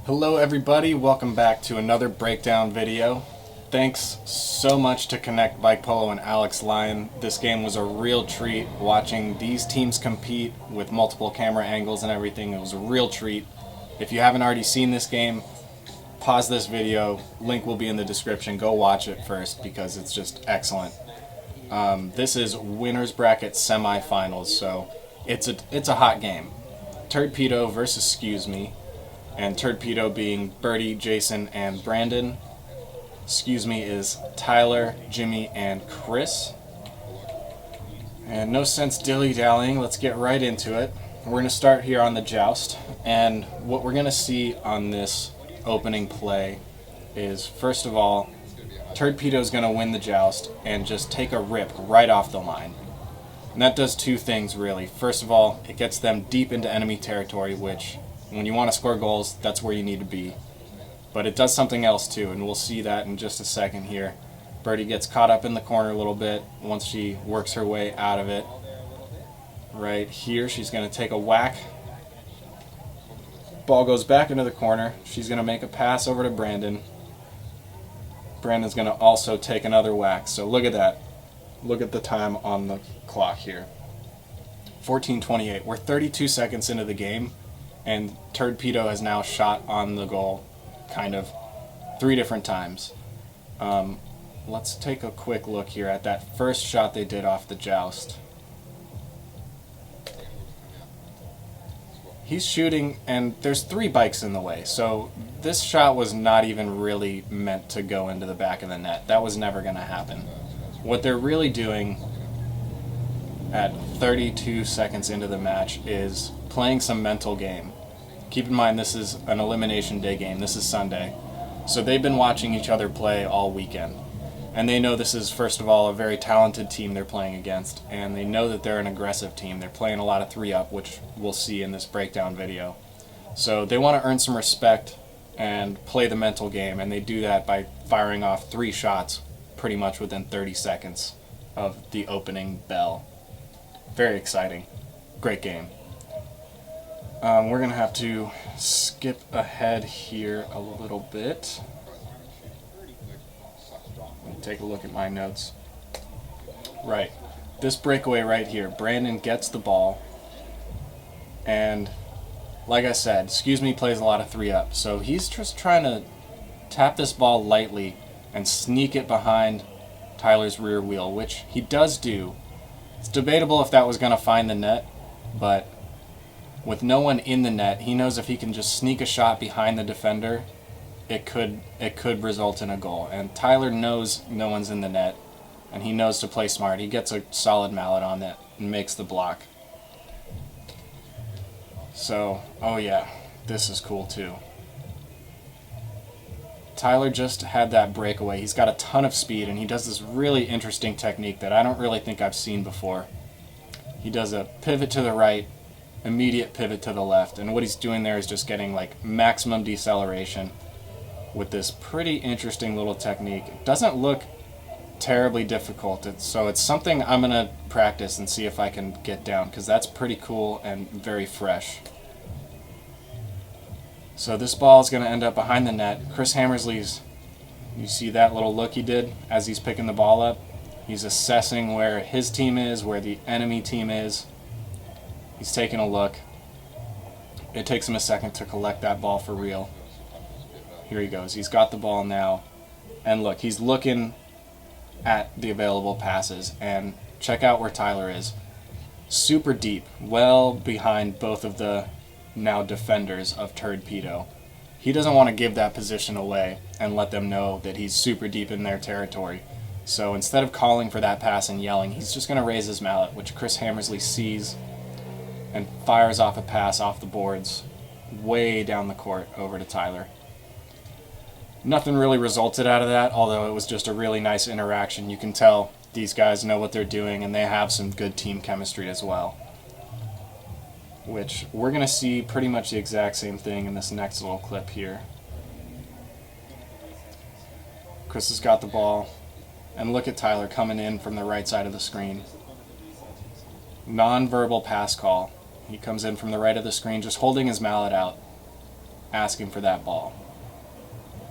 Hello everybody, welcome back to another breakdown video. Thanks so much to Connect Bike Polo and Alex Lyon. This game was a real treat. Watching these teams compete with multiple camera angles and everything, it was a real treat. If you haven't already seen this game, pause this video, link will be in the description. Go watch it first because it's just excellent. This is winners bracket semifinals, so it's a hot game. Turdpedo versus Scuse Me. And Turdpedo being Birdie, Jason, and Brandon. Scuse Me is Tyler, Jimmy, and Chris. And no sense dilly-dallying, let's get right into it. We're going to start here on the joust. And what we're going to see on this opening play is, first of all, Turdpedo is going to win the joust and just take a rip right off the line. And that does two things, really. First of all, it gets them deep into enemy territory, which, when you want to score goals, that's where you need to be. But it does something else too, and we'll see that in just a second here. Birdie gets caught up in the corner a little bit once she works her way out of it. Right here, she's going to take a whack. Ball goes back into the corner. She's going to make a pass over to Brandon. Brandon's going to also take another whack. So look at that. Look at the time on the clock here. 14:28. We're 32 seconds into the game. And Turdpedo has now shot on the goal, kind of, 3 different times. Let's take a quick look here at that first shot they did off the joust. He's shooting, and there's 3 bikes in the way, so this shot was not even really meant to go into the back of the net. That was never going to happen. What they're really doing at 32 seconds into the match is playing some mental game. Keep in mind, this is an elimination day game. This is Sunday. So they've been watching each other play all weekend. And they know this is, first of all, a very talented team they're playing against. And they know that they're an aggressive team. They're playing a lot of 3-up, which we'll see in this breakdown video. So they want to earn some respect and play the mental game. And they do that by firing off 3 shots pretty much within 30 seconds of the opening bell. Very exciting. Great game. We're going to have to skip ahead here a little bit. Let me take a look at my notes. Right. This breakaway right here. Brandon gets the ball. And like I said, Scuse Me plays a lot of 3-up. So he's just trying to tap this ball lightly and sneak it behind Tyler's rear wheel, which he does do. It's debatable if that was going to find the net, but with no one in the net, he knows if he can just sneak a shot behind the defender, it could result in a goal. And Tyler knows no one's in the net, and he knows to play smart. He gets a solid mallet on it and makes the block. So, oh yeah, this is cool too. Tyler just had that breakaway. He's got a ton of speed, and he does this really interesting technique that I don't really think I've seen before. He does a pivot to the right, immediate pivot to the left, and what he's doing there is just getting like maximum deceleration with this pretty interesting little technique. It doesn't look terribly difficult, so it's something I'm going to practice and see if I can get down, because that's pretty cool and very fresh. So this ball is going to end up behind the net. Chris Hammersley's, you see that little look he did as he's picking the ball up? He's assessing where his team is, where the enemy team is. He's taking a look. It takes him a second to collect that ball for real. Here he goes. He's got the ball now. And look, he's looking at the available passes. And check out where Tyler is. Super deep, well behind both of the now defenders of Turdpedo. He doesn't want to give that position away and let them know that he's super deep in their territory. So instead of calling for that pass and yelling, he's just going to raise his mallet, which Chris Hammersley sees, and fires off a pass off the boards way down the court over to Tyler. Nothing really resulted out of that, although it was just a really nice interaction. You can tell these guys know what they're doing, and they have some good team chemistry as well. Which we're going to see pretty much the exact same thing in this next little clip here. Chris has got the ball, and look at Tyler coming in from the right side of the screen. Non-verbal pass call. He comes in from the right of the screen, just holding his mallet out. asking for that ball.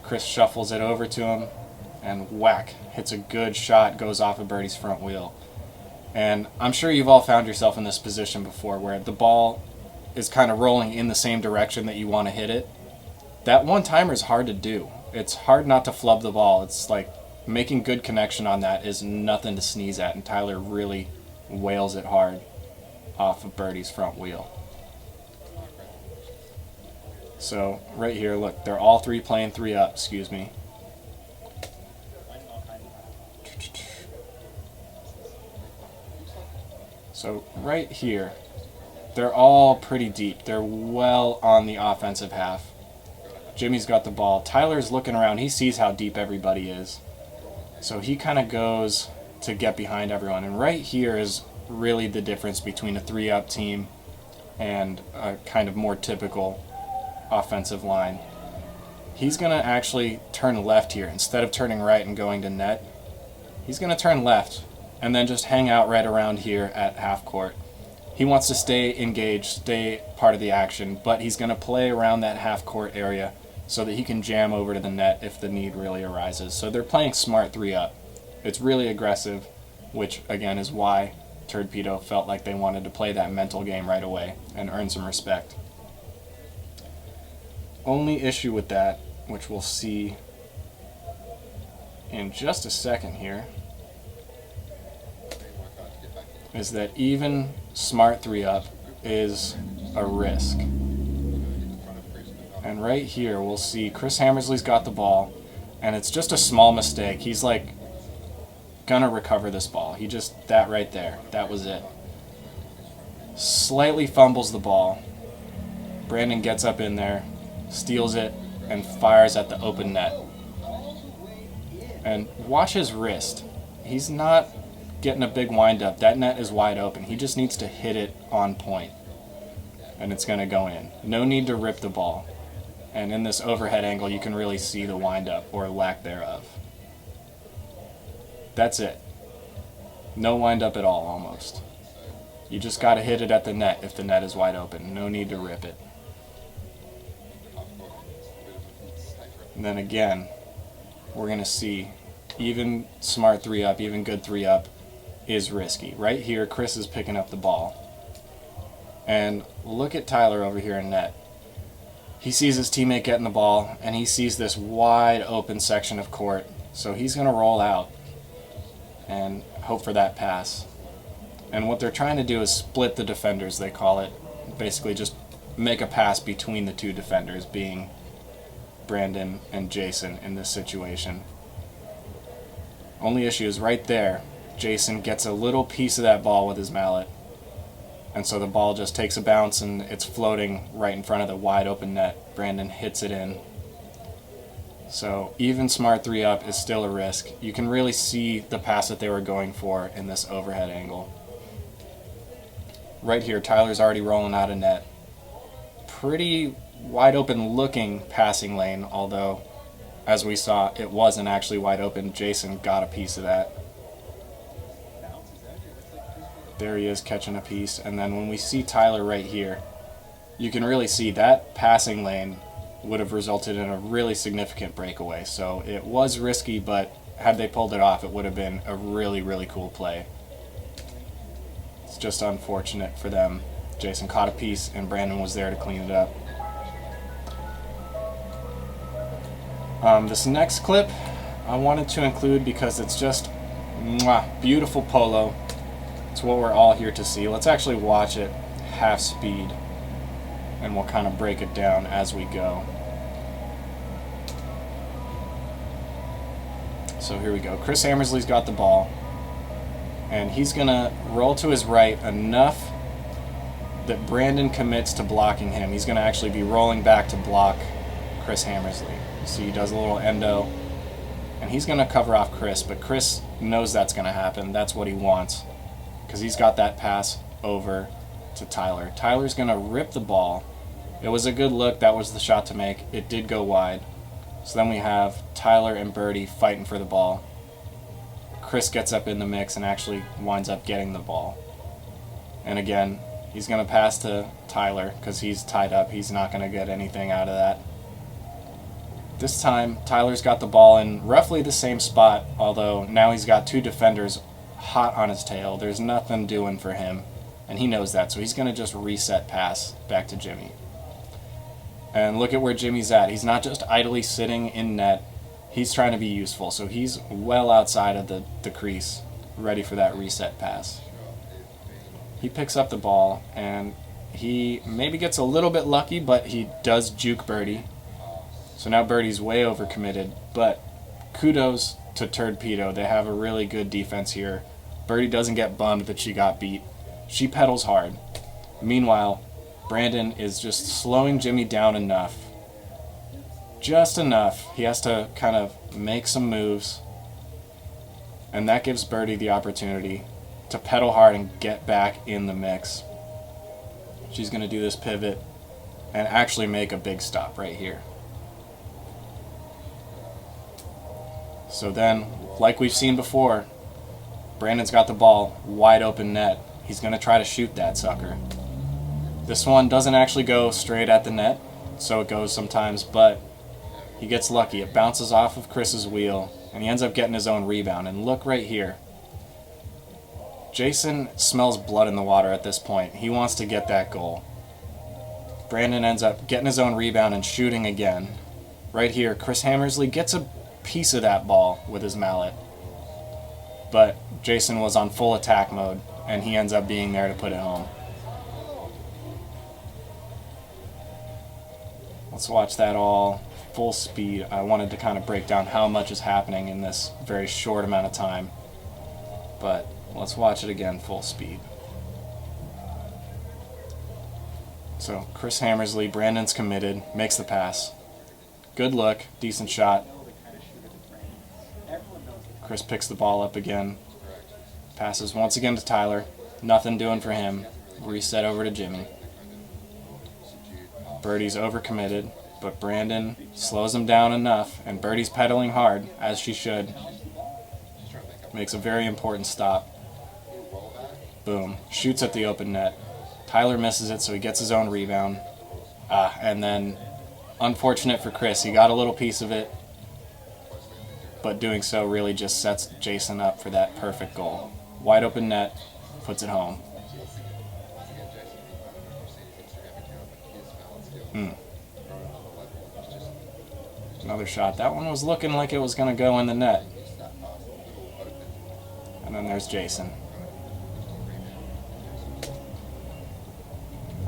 Chris shuffles it over to him, and whack, hits a good shot, goes off of birdie's front wheel. And I'm sure you've all found yourself in this position before where the ball is kind of rolling in the same direction that you want to hit it. That one-timer is hard to do. It's hard not to flub the ball. It's like making good connection on that is nothing to sneeze at, and Tyler really wails it hard off of birdie's front wheel. So right here, look, they're all three playing 3-up, excuse me. So right here, they're all pretty deep. They're well on the offensive half. Jimmy's got the ball. Tyler's looking around. He sees how deep everybody is. So he kind of goes to get behind everyone. And right here is really the difference between a 3-up team and a kind of more typical offensive line. He's going to actually turn left here. Instead of turning right and going to net, he's going to turn left and then just hang out right around here at half court. He wants to stay engaged, stay part of the action, but he's going to play around that half court area so that he can jam over to the net if the need really arises. So they're playing smart 3-up. It's really aggressive, which again is why Turdpedo felt like they wanted to play that mental game right away and earn some respect. Only issue with that, which we'll see in just a second here, is that even smart 3-up is a risk. And right here we'll see Chris Hammersley's got the ball, and it's just a small mistake. He's like gonna recover this ball. He just, that right there, that was it. Slightly fumbles the ball. Brandon gets up in there, steals it, and fires at the open net. And watch his wrist. He's not getting a big wind up. That net is wide open. He just needs to hit it on point, and it's going to go in. No need to rip the ball. And in this overhead angle, you can really see the wind up or lack thereof. That's it. No wind up at all, almost. You just got to hit it at the net if the net is wide open. No need to rip it. And then again, we're going to see even smart 3-up, even good 3-up is risky. Right here, Chris is picking up the ball. And look at Tyler over here in net. He sees his teammate getting the ball, and he sees this wide open section of court. So he's going to roll out and hope for that pass. And what they're trying to do is split the defenders, they call it. Basically just make a pass between the two defenders, being Brandon and Jason in this situation. Only issue is right there, Jason gets a little piece of that ball with his mallet, and so the ball just takes a bounce and it's floating right in front of the wide open net. Brandon hits it in. So even smart 3-up is still a risk. You can really see the pass that they were going for in this overhead angle. Right here, Tyler's already rolling out of net. Pretty wide open looking passing lane, although as we saw, it wasn't actually wide open. Jason got a piece of that. There he is catching a piece. And then when we see Tyler right here, you can really see that passing lane would have resulted in a really significant breakaway. So it was risky, but had they pulled it off, it would have been a really, really cool play. It's just unfortunate for them. Jason caught a piece and Brandon was there to clean it up. This next clip I wanted to include because it's just beautiful polo. It's what we're all here to see. Let's actually watch it half speed and we'll kind of break it down as we go. So here we go. Chris Hammersley's got the ball and he's gonna roll to his right enough that Brandon commits to blocking him. He's gonna actually be rolling back to block Chris Hammersley. So he does a little endo and he's gonna cover off Chris, but Chris knows that's gonna happen. That's what he wants, because he's got that pass over to Tyler. Tyler's gonna rip the ball. It was a good look. That was the shot to make. It did go wide. So then we have Tyler and Birdie fighting for the ball. Chris gets up in the mix and actually winds up getting the ball. And again, He's going to pass to Tyler because he's tied up. He's not going to get anything out of that. This time, Tyler's got the ball in roughly the same spot, although now he's got 2 defenders hot on his tail. There's nothing doing for him, and he knows that, so he's going to just reset pass back to Jimmy. And look at where Jimmy's at. He's not just idly sitting in net. He's trying to be useful, so he's well outside of the crease, ready for that reset pass. He picks up the ball, and he maybe gets a little bit lucky, but he does juke birdie. So now birdie's way overcommitted, but kudos to Turdpedo. They have a really good defense here. Birdie doesn't get bummed that she got beat. She pedals hard. Meanwhile, Brandon is just slowing Jimmy down enough. Just enough. He has to kind of make some moves, and that gives Birdie the opportunity to pedal hard and get back in the mix. She's going to do this pivot and actually make a big stop right here. So then, like we've seen before, Brandon's got the ball, wide open net. He's going to try to shoot that sucker. This one doesn't actually go straight at the net, so it goes sometimes, but he gets lucky. It bounces off of Chris's wheel, and he ends up getting his own rebound. And look right here. Jason smells blood in the water at this point. He wants to get that goal. Brandon ends up getting his own rebound and shooting again. Right here, Chris Hammersley gets a piece of that ball with his mallet, but Jason was on full attack mode, and he ends up being there to put it home. Let's watch that all full speed. I wanted to kind of break down how much is happening in this very short amount of time, but let's watch it again full speed. So Chris Hammersley, Brandon's committed, makes the pass. Good look, decent shot. Chris picks the ball up again. Passes once again to Tyler. Nothing doing for him. Reset over to Jimmy. Birdie's overcommitted, but Brandon slows him down enough, and Birdie's pedaling hard, as she should. Makes a very important stop. Boom. Shoots at the open net. Tyler misses it, so he gets his own rebound. And then, unfortunate for Chris, he got a little piece of it, but doing so really just sets Jason up for that perfect goal. Wide open net, puts it home. Another shot. That one was looking like it was going to go in the net. And then there's Jason.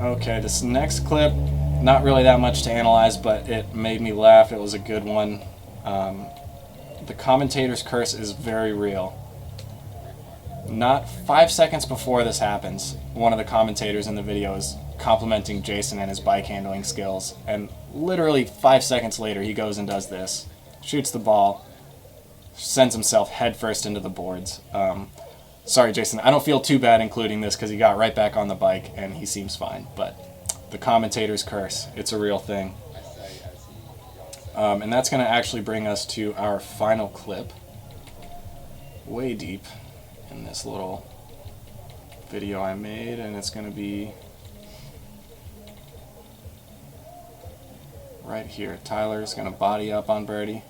Okay, this next clip, not really that much to analyze, but it made me laugh. It was a good one. The commentator's curse is very real. Not 5 seconds before this happens, one of the commentators in the video is complimenting Jason and his bike handling skills, and literally 5 seconds later he goes and does this. Shoots the ball, sends himself headfirst into the boards. Sorry, Jason, I don't feel too bad including this because he got right back on the bike and he seems fine, but the commentator's curse, it's a real thing. And that's going to actually bring us to our final clip, way deep in this little video I made, and it's going to be right here. Tyler's going to body up on Birdie.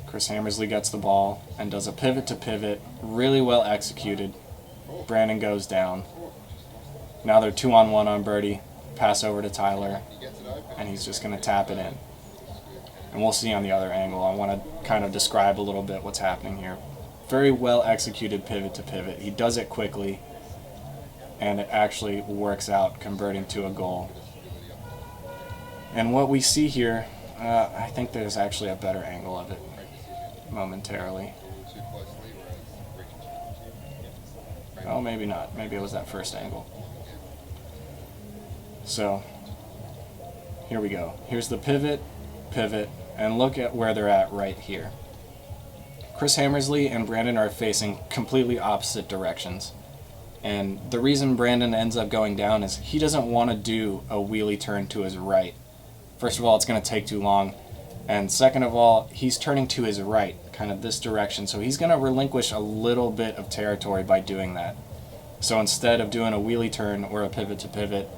Chris Hammersley gets the ball and does a pivot to pivot, really well executed. Brandon goes down. Now they're 2-on-1 on Birdie. Pass over to Tyler, and he's just going to tap it in. And we'll see on the other angle. I want to kind of describe a little bit what's happening here. Very well executed pivot to pivot. He does it quickly, and it actually works out, converting to a goal. And what we see here, I think there's actually a better angle of it momentarily. Oh, maybe not. Maybe it was that first angle. So, here we go. Here's the pivot, and look at where they're at right here. Chris Hammersley and Brandon are facing completely opposite directions. And the reason Brandon ends up going down is he doesn't want to do a wheelie turn to his right. First of all, it's going to take too long. And second of all, he's turning to his right, kind of this direction. So he's going to relinquish a little bit of territory by doing that. So instead of doing a wheelie turn or a pivot to pivot,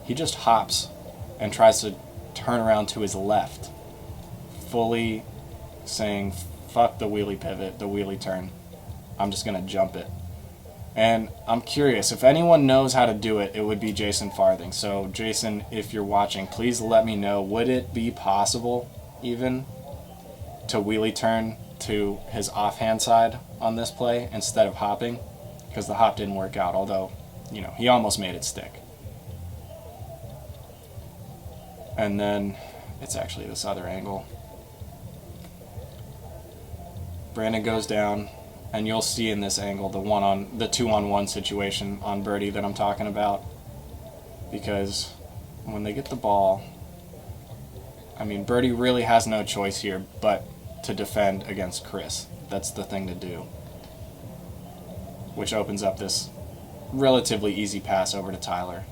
he just hops and tries to turn around to his left, fully saying, fuck the wheelie pivot, the wheelie turn. I'm just going to jump it. And I'm curious, if anyone knows how to do it, it would be Jason Farthing. So Jason, if you're watching, please let me know, would it be possible even to wheelie turn to his offhand side on this play instead of hopping? Because the hop didn't work out, although, you know, he almost made it stick. And then it's actually this other angle. Brandon goes down, and you'll see in this angle the 2-on-1 situation on birdie that I'm talking about, because when they get the ball, I mean, birdie really has no choice here but to defend against Chris. That's the thing to do, which opens up this relatively easy pass over to Tyler.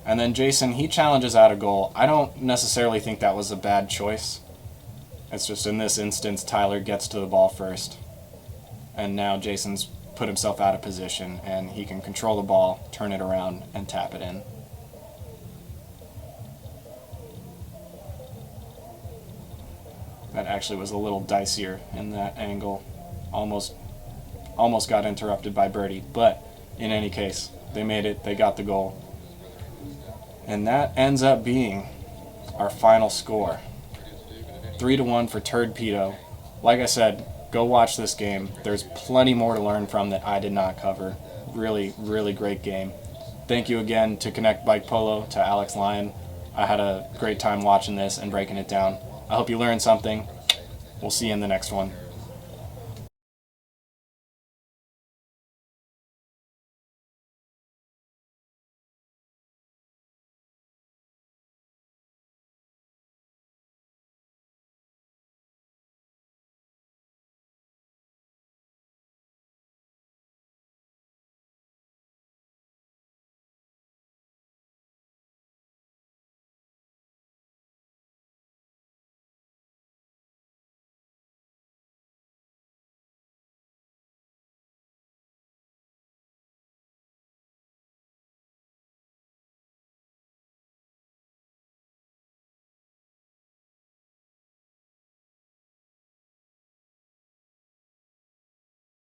And then Jason, he challenges out a goal. I don't necessarily think that was a bad choice. It's just in this instance, Tyler gets to the ball first. And now Jason's put himself out of position, and he can control the ball, turn it around, and tap it in. That actually was a little dicier in that angle. Almost got interrupted by birdie, but in any case, they made it, they got the goal. And that ends up being our final score. 3-1 for Turdpedo. Like I said, go watch this game. There's plenty more to learn from that I did not cover. Really, really great game. Thank you again to Connect Bike Polo, to Alex Lyon. I had a great time watching this and breaking it down. I hope you learned something. We'll see you in the next one.